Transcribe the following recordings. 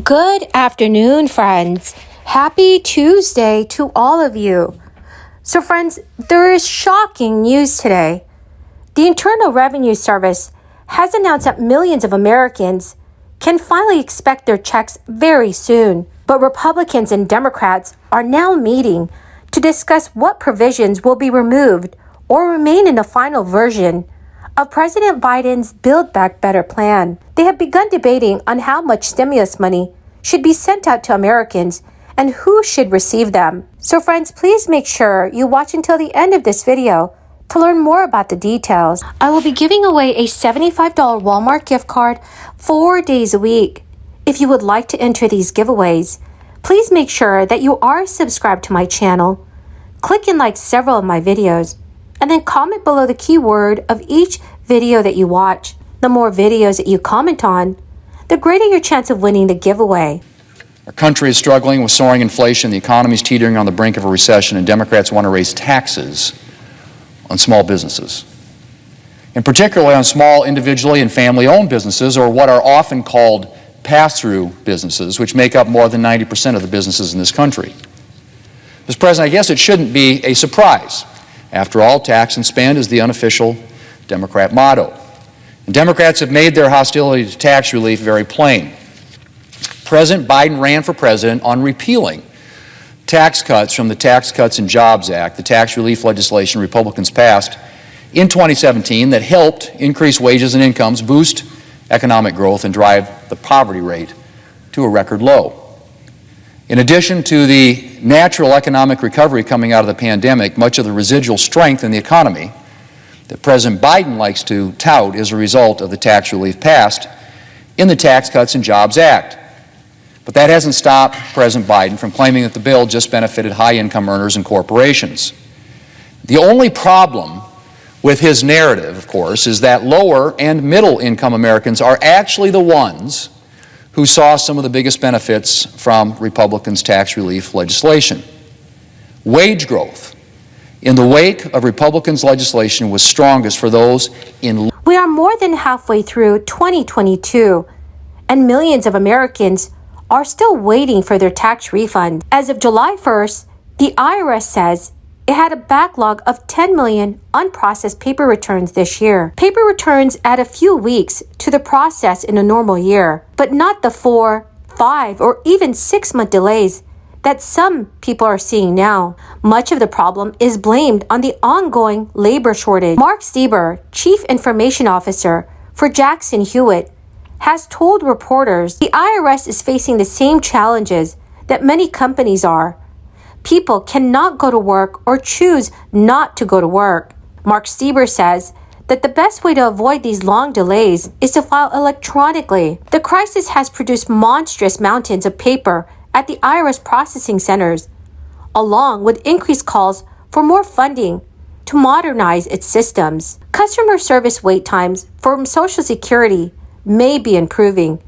Good afternoon, friends. Happy Tuesday to all of you. So, friends, there is shocking news today. The Internal Revenue Service has announced that millions of Americans can finally expect their checks very soon. But Republicans and Democrats are now meeting to discuss what provisions will be removed or remain in the final version of President Biden's Build Back Better plan. They have begun debating on how much stimulus money should be sent out to Americans and who should receive them. So friends, please make sure you watch until the end of this video to learn more about the details. I will be giving away a $75 Walmart gift card 4 days a week. If you would like to enter these giveaways, please make sure that you are subscribed to my channel, click and like several of my videos, and then comment below the keyword of each video that you watch. The more videos that you comment on, the greater your chance of winning the giveaway. Our country is struggling with soaring inflation, the economy is teetering on the brink of a recession, and Democrats want to raise taxes on small businesses, and particularly on small individually and family-owned businesses, or what are often called pass-through businesses, which make up more than 90% of the businesses in this country. Mr. President, I guess it shouldn't be a surprise. After all, tax and spend is the unofficial Democrat motto. And Democrats have made their hostility to tax relief very plain. President Biden ran for president on repealing tax cuts from the Tax Cuts and Jobs Act, the tax relief legislation Republicans passed in 2017 that helped increase wages and incomes, boost economic growth, and drive the poverty rate to a record low. In addition to the natural economic recovery coming out of the pandemic, much of the residual strength in the economy that President Biden likes to tout is a result of the tax relief passed in the Tax Cuts and Jobs Act. But that hasn't stopped President Biden from claiming that the bill just benefited high-income earners and corporations. The only problem with his narrative, of course, is that lower and middle-income Americans are actually the ones who saw some of the biggest benefits from Republicans' tax relief legislation. Wage growth in the wake of Republicans' legislation was strongest for those in... We are more than halfway through 2022, and millions of Americans are still waiting for their tax refund. As of July 1st, the IRS says it had a backlog of 10 million unprocessed paper returns this year. Paper returns add a few weeks to the process in a normal year, but not the 4, 5, or even 6-month delays that some people are seeing now. Much of the problem is blamed on the ongoing labor shortage. Mark Stieber, Chief Information Officer for Jackson Hewitt, has told reporters the IRS is facing the same challenges that many companies are. People cannot go to work or choose not to go to work. Mark Stieber says that the best way to avoid these long delays is to file electronically. The crisis has produced monstrous mountains of paper at the IRS processing centers, along with increased calls for more funding to modernize its systems. Customer service wait times for Social Security may be improving,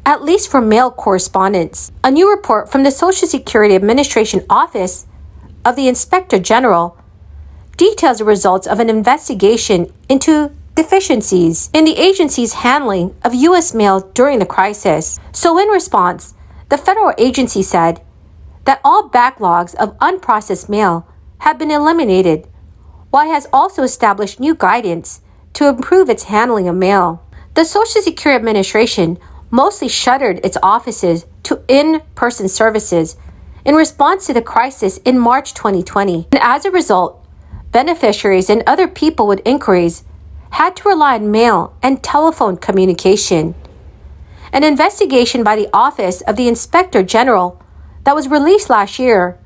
at least for mail correspondence. A new report from the Social Security Administration Office of the Inspector General details the results of an investigation into deficiencies in the agency's handling of U.S. mail during the crisis. So in response, the federal agency said that all backlogs of unprocessed mail have been eliminated, while it has also established new guidance to improve its handling of mail. The Social Security Administration mostly shuttered its offices to in-person services in response to the crisis in March 2020. And as a result, beneficiaries and other people with inquiries had to rely on mail and telephone communication. An investigation by the Office of the Inspector General that was released last year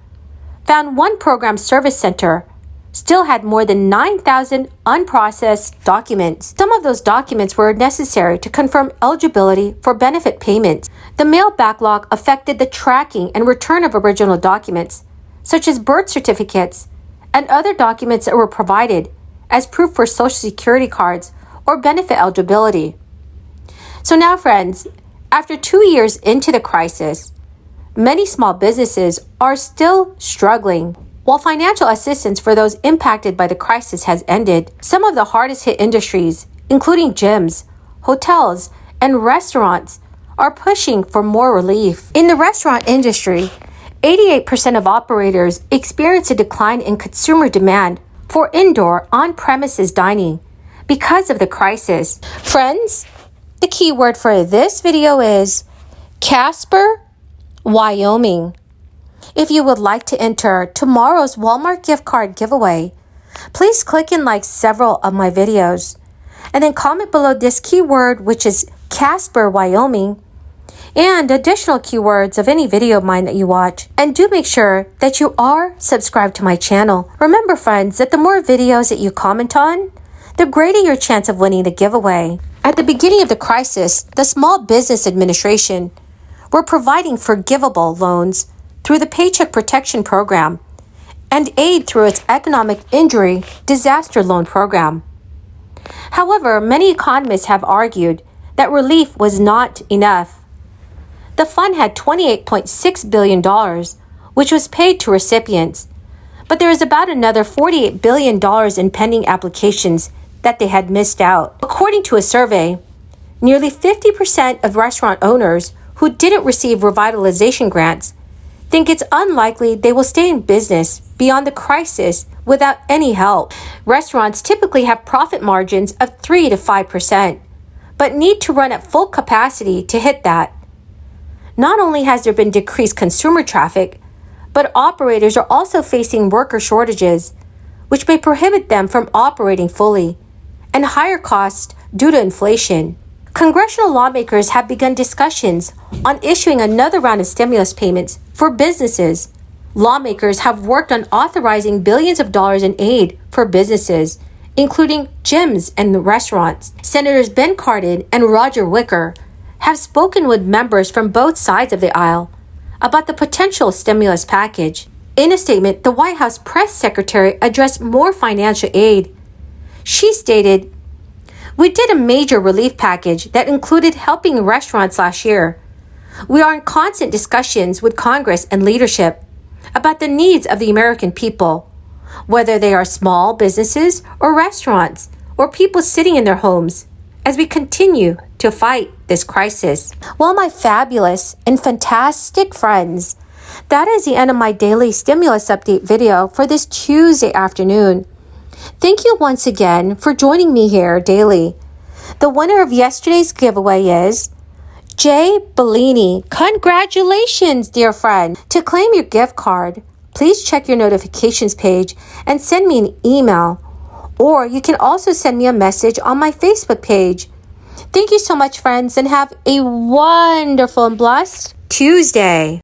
found one program service center still had more than 9,000 unprocessed documents. Some of those documents were necessary to confirm eligibility for benefit payments. The mail backlog affected the tracking and return of original documents, such as birth certificates and other documents that were provided as proof for Social Security cards or benefit eligibility. So now, friends, after 2 years into the crisis, many small businesses are still struggling. While financial assistance for those impacted by the crisis has ended, some of the hardest hit industries, including gyms, hotels, and restaurants, are pushing for more relief. In the restaurant industry, 88% of operators experience a decline in consumer demand for indoor on-premises dining because of the crisis. Friends, the key word for this video is Casper, Wyoming. If you would like to enter tomorrow's Walmart gift card giveaway, please click and like several of my videos, and then comment below this keyword, which is Casper, Wyoming, and additional keywords of any video of mine that you watch. And do make sure that you are subscribed to my channel. Remember, friends, that the more videos that you comment on, the greater your chance of winning the giveaway. At the beginning of the crisis, the Small Business Administration were providing forgivable loans through the Paycheck Protection Program and aid through its Economic Injury Disaster Loan Program. However, many economists have argued that relief was not enough. The fund had $28.6 billion, which was paid to recipients, but there is about another $48 billion in pending applications that they had missed out. According to a survey, nearly 50% of restaurant owners who didn't receive revitalization grants think it's unlikely they will stay in business beyond the crisis without any help. Restaurants typically have profit margins of 3 to 5%, but need to run at full capacity to hit that. Not only has there been decreased consumer traffic, but operators are also facing worker shortages, which may prohibit them from operating fully, and higher costs due to inflation. Congressional lawmakers have begun discussions on issuing another round of stimulus payments for businesses. Lawmakers have worked on authorizing billions of dollars in aid for businesses, including gyms and restaurants. Senators Ben Cardin and Roger Wicker have spoken with members from both sides of the aisle about the potential stimulus package. In a statement, the White House press secretary addressed more financial aid. She stated, "We did a major relief package that included helping restaurants last year. We are in constant discussions with Congress and leadership about the needs of the American people, whether they are small businesses or restaurants or people sitting in their homes, as we continue to fight this crisis." Well, my fabulous and fantastic friends, that is the end of my daily stimulus update video for this Tuesday afternoon. Thank you once again for joining me here daily. The winner of yesterday's giveaway is Jay Bellini. Congratulations, dear friend. To claim your gift card, please check your notifications page and send me an email. Or you can also send me a message on my Facebook page. Thank you so much, friends, and have a wonderful and blessed Tuesday.